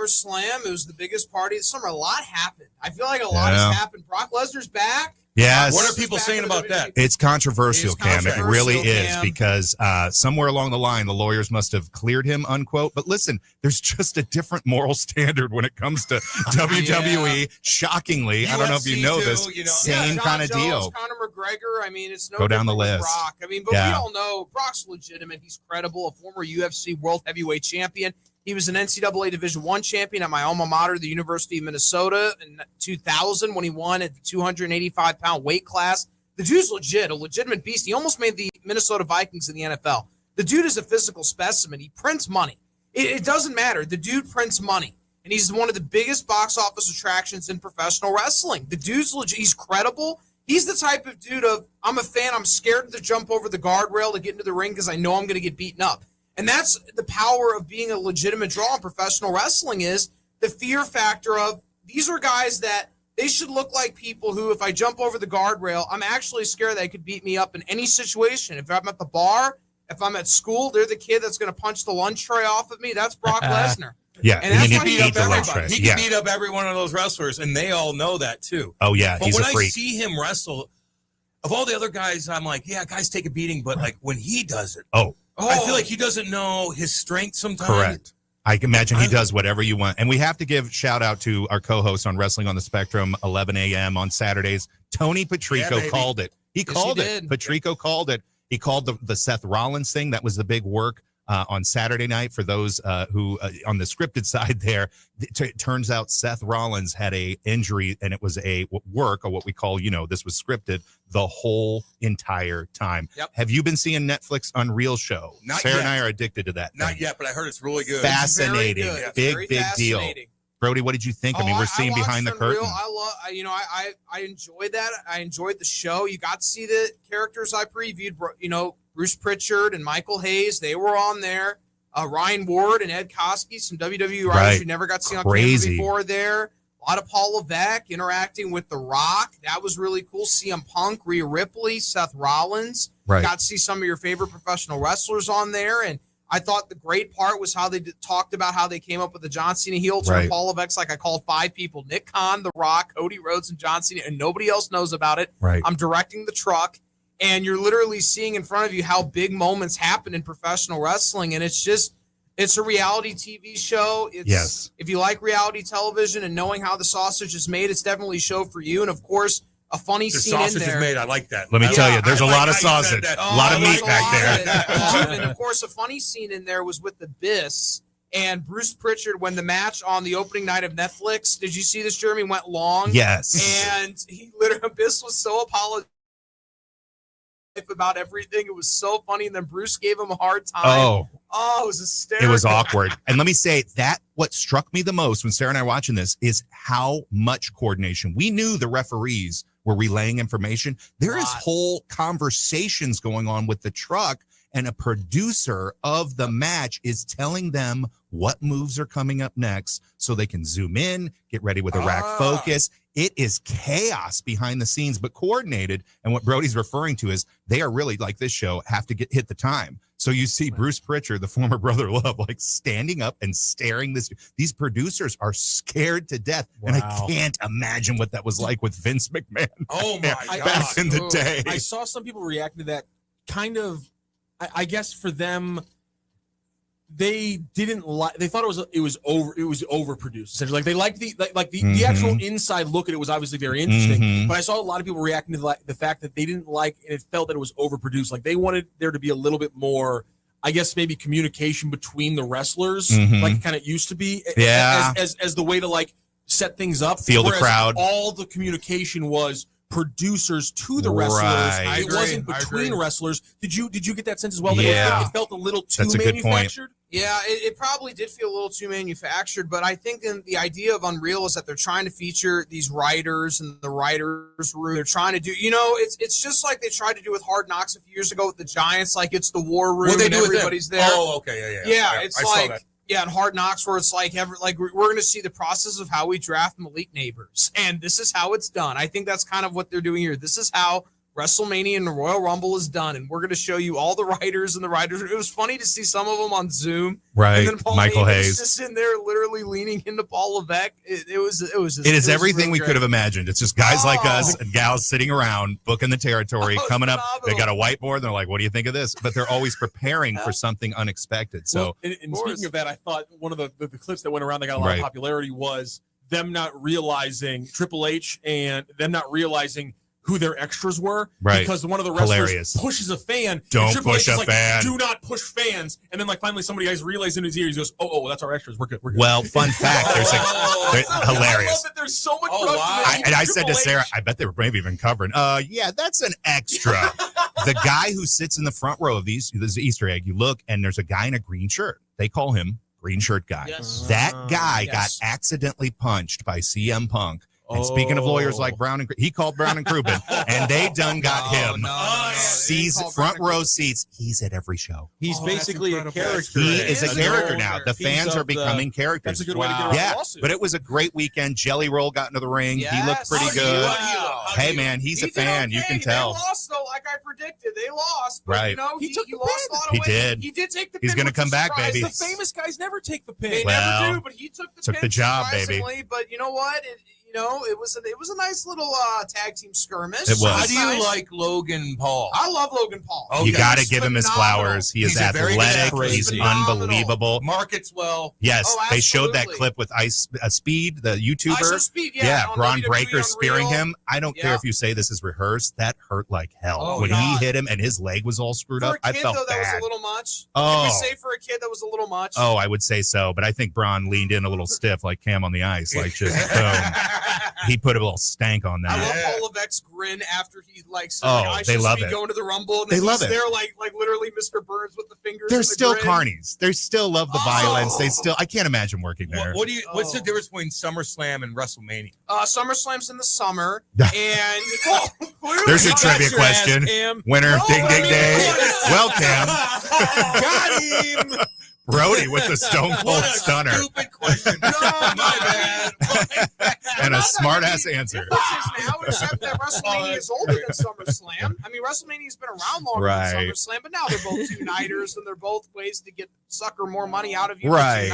SummerSlam. It was the biggest party of the summer. A lot happened. I feel like a lot has happened. Brock Lesnar's back. Yes. What are people saying about that? It's controversial, Cam. It really is, Cam. because somewhere along the line, the lawyers must have cleared him, unquote. But listen, there's just a different moral standard when it comes to WWE. Shockingly, UFC I don't know if you know this, same Jon kind of Jones, deal. Conor McGregor. I mean, it's no Go down the different with list. Brock. I mean, but we all know Brock's legitimate. He's credible. A former UFC World Heavyweight Champion. He was an NCAA Division I champion at my alma mater, the University of Minnesota, in 2000 when he won at the 285-pound weight class. The dude's legit, a legitimate beast. He almost made the Minnesota Vikings in the NFL. The dude is a physical specimen. He prints money. It doesn't matter. The dude prints money. And he's one of the biggest box office attractions in professional wrestling. The dude's legit. He's credible. He's the type of dude of, I'm a fan. I'm scared to jump over the guardrail to get into the ring because I know I'm going to get beaten up. And that's the power of being a legitimate draw in professional wrestling, is the fear factor of, these are guys that they should look like people who, if I jump over the guardrail, I'm actually scared they could beat me up in any situation. If I'm at the bar, if I'm at school, they're the kid that's going to punch the lunch tray off of me. That's Brock Lesnar. Yeah, and that's he why can beat up everybody. He Yeah. can beat up every one of those wrestlers, and they all know that too. Oh, yeah, But he's when a freak. I see him wrestle, of all the other guys, I'm like, yeah, guys take a beating, but like when he does it, I feel like he doesn't know his strength sometimes. Correct. I can imagine he does whatever you want. And we have to give shout out to our co-host on Wrestling on the Spectrum, 11 a.m. on Saturdays. Tony Patrico called it. He called it. Patrico called it. He called the Seth Rollins thing. That was the big work on Saturday night for those who on the scripted side there. It turns out Seth Rollins had a injury, and it was a work, or what we call, this was scripted the whole entire time. Yep. Have you been seeing Netflix Unreal show? Not Sarah yet. and I are addicted to that. Not thing. yet, but I heard it's really good. Fascinating. It's Big deal. Brody, what did you think? I mean, we're seeing behind the curtain. I enjoyed that. I enjoyed the show. You got to see the characters I previewed. Bruce Pritchard and Michael Hayes, they were on there. Ryan Ward and Ed Koski, some WWE writers you never got to see on camera before there. A lot of Paul Levesque interacting with The Rock. That was really cool. CM Punk, Rhea Ripley, Seth Rollins. Right. Got to see some of your favorite professional wrestlers on there. And I thought the great part was how they talked about how they came up with the John Cena heel turn. Paul Levesque, like I called 5 people: Nick Khan, The Rock, Cody Rhodes, and John Cena, and nobody else knows about it. Right. I'm directing the truck, and you're literally seeing in front of you how big moments happen in professional wrestling, and it's a reality TV show. If you like reality television and knowing how the sausage is made, it's definitely a show for you. And of course, a funny scene in there. The sausage is made. I like that. Let me tell you, there's a lot of sausage, a lot of meat back there. And of course, a funny scene in there was with the Abyss and Bruce Pritchard when the match on the opening night of Netflix. Did you see this, Jeremy? Went long. Yes. And he literally, Abyss was so apologetic about everything. It was so funny. And then Bruce gave him a hard time. Oh, it was hysterical. It was awkward. And let me say that what struck me the most when Sarah and I were watching this is how much coordination. We knew the referees were relaying information. There is whole conversations going on with the truck, and a producer of the match is telling them what moves are coming up next so they can zoom in, get ready with a rack focus. It is chaos behind the scenes, but coordinated. And what Brody's referring to is they are really, like this show, have to hit the time. So you see Bruce Pritchard, the former Brother Love, like standing up and staring these producers are scared to death. Wow. And I can't imagine what that was like with Vince McMahon. Oh my God. Back in the day. I saw some people reacting to that kind of, I guess for them, they didn't like. They thought it was overproduced. Essentially, like they liked the actual inside look at it was obviously very interesting. But I saw a lot of people reacting to the fact that they didn't like, and it felt that it was overproduced. Like they wanted there to be a little bit more, I guess maybe communication between the wrestlers, like it kind of used to be. As the way to like set things up, feel the crowd. All the communication was producers to the wrestlers. Right. It wasn't between wrestlers. Did you get that sense as well? Yeah. That it felt a little too That's a good manufactured. point. Yeah, it probably did feel a little too manufactured, but I think the idea of Unreal is that they're trying to feature these writers and the writers' room. They're trying to do, it's just like they tried to do with Hard Knocks a few years ago with the Giants, like it's the war room and everybody's there. Oh, okay, yeah. It's like, in Hard Knocks where it's like we're going to see the process of how we draft Malik Neighbors, and this is how it's done. I think that's kind of what they're doing here. This is how WrestleMania and the Royal Rumble is done, and we're going to show you all the writers and the writers. It was funny to see some of them on Zoom. Right. And then Paul Michael Heyman's Hayes. just in there literally leaning into Paul Levesque. It was everything really we great. could have imagined. It's just guys like us and gals sitting around, booking the territory, coming up. They got a whiteboard. And they're like, what do you think of this? But they're always preparing for something unexpected. So, and speaking of that, I thought one of the clips that went around that got a lot of popularity was them not realizing Triple H and them not realizing who their extras were, because one of the wrestlers pushes a fan. Don't push a fan. Do not push fans. And then finally somebody guys realize in his ear, he goes, "Oh, that's our extras. We're good. We're good." Well, fun fact, there's hilarious. I love that there's so much. I said to Sarah, I bet they were maybe even covering. Yeah, that's an extra. The guy who sits in the front row of these, there's an Easter egg. You look, and there's a guy in a green shirt. They call him Green Shirt Guy. Yes. That guy got accidentally punched by CM Punk. And speaking of lawyers like Brown and he called Brown and Krubin, and they done got him front row seats. He's at every show. He's basically a character. He is a character now. The fans are becoming characters. That's a good way to get a lawsuit. But it was a great weekend. Jelly Roll got into the ring. He looked pretty good. Hey man, he's a fan. You can tell. They lost though, like I predicted. They lost. But, right. You know, he took the lost pin. a lot of He weight. did. He did take the pin. He's going to come back, baby. The famous guys never take the pin. They never do, but he took the pin. The job, baby. But you know what? It was a nice little tag team skirmish. It was. How do you like Logan Paul? I love Logan Paul. You got to give him his flowers. He is athletic. He's unbelievable. Markets well. Yes, they showed that clip with Speed, the YouTuber. Speed, Braun Breaker spearing him. I don't care if you say this is rehearsed. That hurt like hell. When he hit him and his leg was all screwed up, I felt bad. That was a little much. Oh. Can we say for a kid that was a little much? Oh, I would say so. But I think Braun leaned in a little stiff like Cam on the ice. Like just boom. He put a little stank on that. I love Paul Levesque's grin after he said, I they should love be it. going to the Rumble. And they then love he's it. there like literally Mr. Burns with the fingers. They're the still grin. carnies. They still love the violence. They still. I can't imagine working there. What's the difference between SummerSlam and WrestleMania? SummerSlam's in the summer, and there's your trivia question. Winner, ding ding ding. Well, Cam. Got him. Brody with the Stone Cold Stunner. Stupid question. No, my bad. And a smart ass answer. Now, except that WrestleMania is older than SummerSlam. I mean, WrestleMania's been around longer than SummerSlam, but now they're both two-nighters, and they're both ways to get sucker more money out of you tonight.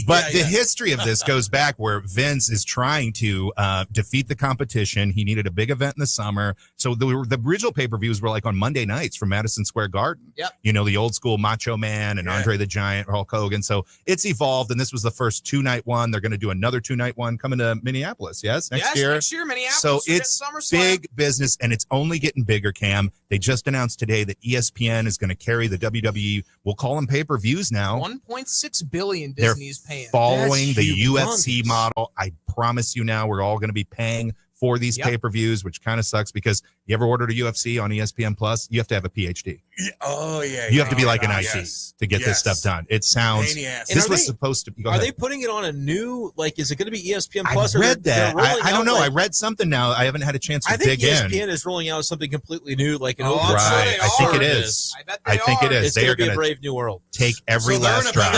But the history of this goes back where Vince is trying to defeat the competition. He needed a big event in the summer. So the original pay-per-views were like on Monday nights from Madison Square Garden. Yep. You know, the old school Macho Man and Andre the Giant, Hulk Hogan. So it's evolved, and this was the first two-night one. They're going to do another two-night one coming to Minneapolis, next year. Next year, Minneapolis. So it's big business, and it's only getting bigger, Cam. They just announced today that ESPN is going to carry the WWE. We'll call them pay-per-views now. $1.6 billion Disney's paying. Following the UFC model. I promise you now, we're all going to be paying for these pay-per-views, which kind of sucks because you ever ordered a UFC on ESPN Plus, you have to have a PhD. You have to be like an IT to get this stuff done. It sounds this was supposed to be. Are they putting it on a new, is it going to be ESPN Plus? I read that. I don't know. I read something now. I haven't had a chance to dig in. I think ESPN is rolling out something completely new, like an open. Right. I think it is. I think it is. It's going to be a brave new world. Take every last drop.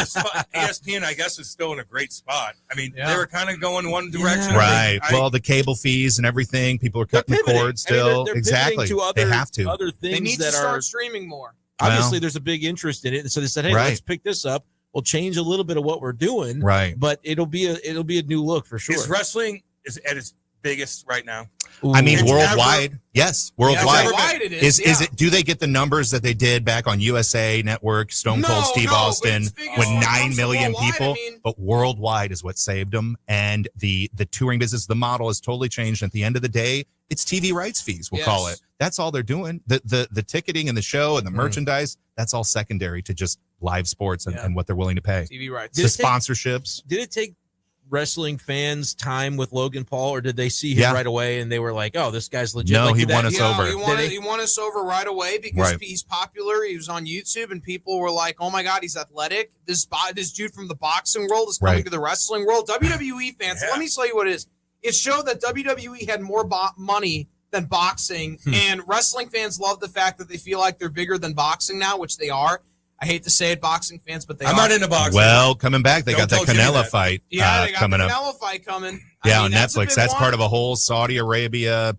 ESPN, I guess, is still in a great spot. I mean, they were kind of going one direction. Right. Well, the cable fees and everything, people are cutting the cord still. Exactly. They have to. Other things they need to start streaming more. Obviously, there's a big interest in it, and so they said, "Hey, let's pick this up. We'll change a little bit of what we're doing, right? But it'll be a new look for sure." Is wrestling at its biggest right now? I mean, worldwide, yes, worldwide. It is. Is it? Do they get the numbers that they did back on USA Network, Stone Cold Steve Austin, with 9 million people? But worldwide is what saved them, and the touring business, the model has totally changed. At the end of the day, it's TV rights fees. We'll call it. That's all they're doing. The ticketing and the show and the merchandise. That's all secondary to just live sports and what they're willing to pay. TV rights. The sponsorships. Did it take wrestling fans time with Logan Paul, or did they see him right away and they were like, "Oh, this guy's legit"? No, he won us over. He won us over right away because he's popular. He was on YouTube, and people were like, "Oh my God, he's athletic." This dude from the boxing world is coming to the wrestling world. WWE fans, let me tell you what it is. It showed that WWE had more money than boxing, and wrestling fans love the fact that they feel like they're bigger than boxing now, which they are. I hate to say it, boxing fans, but I'm not into boxing. Well, coming back, they got that Canelo fight they got coming the up. Canelo fight coming. Yeah, mean, on Netflix. That's part of a whole Saudi Arabia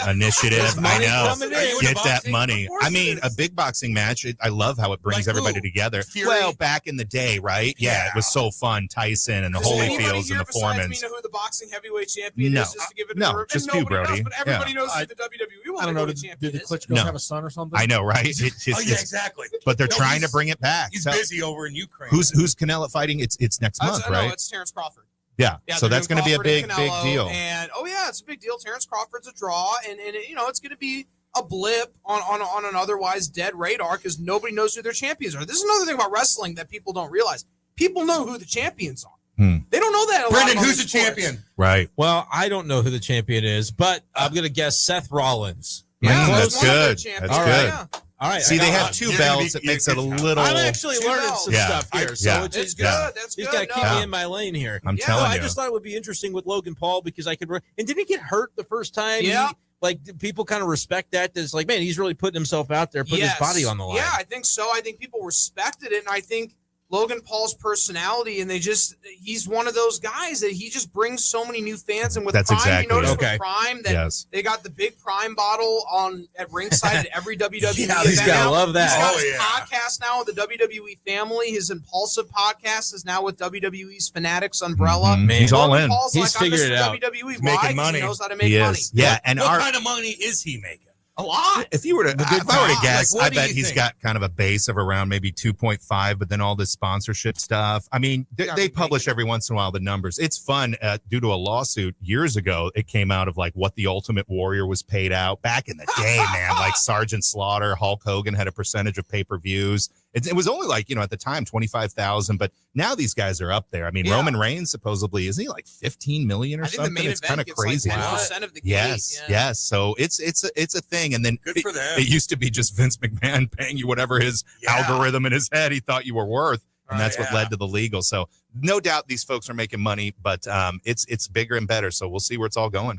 initiative. I know. Get that money. I mean, a big boxing match. I love how it brings everybody together. Fury? Well, back in the day, right? Yeah, it was so fun. Tyson and the Holyfields and the Foremans. Me know who the boxing heavyweight champion is? Just to give it just you, Brody. Knows, but everybody knows who the WWE I don't know. Did the Klitschko's have a son or something? I know, right? Exactly. But they're trying to bring it back. He's busy over in Ukraine. Who's Canelo fighting? It's next month, right? No, it's Terrence Crawford. Yeah, so that's going to be a big deal. And it's a big deal. Terrence Crawford's a draw, and it's going to be a blip on an otherwise dead radar because nobody knows who their champions are. This is another thing about wrestling that people don't realize. People know who the champions are. They don't know that. Brendan, who's the champion? Right. Well, I don't know who the champion is, but I'm going to guess Seth Rollins. Yeah, that's good. That's good. Yeah. All right. See, they have two belts. It makes it a little. I'm actually learning some stuff here, so it's good. That's he's good. got to keep me in my lane here. I'm telling you. I just thought it would be interesting with Logan Paul because I could. And didn't he get hurt the first time? Yeah. People kind of respect that. It's like, man, he's really putting himself out there, putting his body on the line. Yeah, I think so. I think people respected it, and I think Logan Paul's personality, and he's one of those guys that he just brings so many new fans. And with That's Prime, exactly you notice with Prime that they got the big Prime bottle at ringside at every WWE event. He's got to love that. He's got his podcast now with the WWE family. His Impulsive podcast is now with WWE's Fanatics umbrella. Man, he's all in. Paul's he's figured it out. WWE. He's making money. He knows how to make money. Yeah, and what kind of money is he making? A lot. If I were to guess, I bet he's think? got kind of a base of around maybe 2.5, but then all this sponsorship stuff. I mean, they publish every once in a while the numbers. It's fun. Due to a lawsuit years ago, it came out of like what the Ultimate Warrior was paid out back in the day, man. Like Sergeant Slaughter, Hulk Hogan had a percentage of pay-per-views. It was only like, at the time, 25,000, but now these guys are up there. I mean, Roman Reigns supposedly, isn't he like 15 million or something? It's kind of crazy. Like 10% of the gate. Yes. So it's a thing. And then good for them. It used to be just Vince McMahon paying you whatever his algorithm in his head he thought you were worth. And that's what led to the legal. So no doubt these folks are making money, but it's bigger and better. So we'll see where it's all going.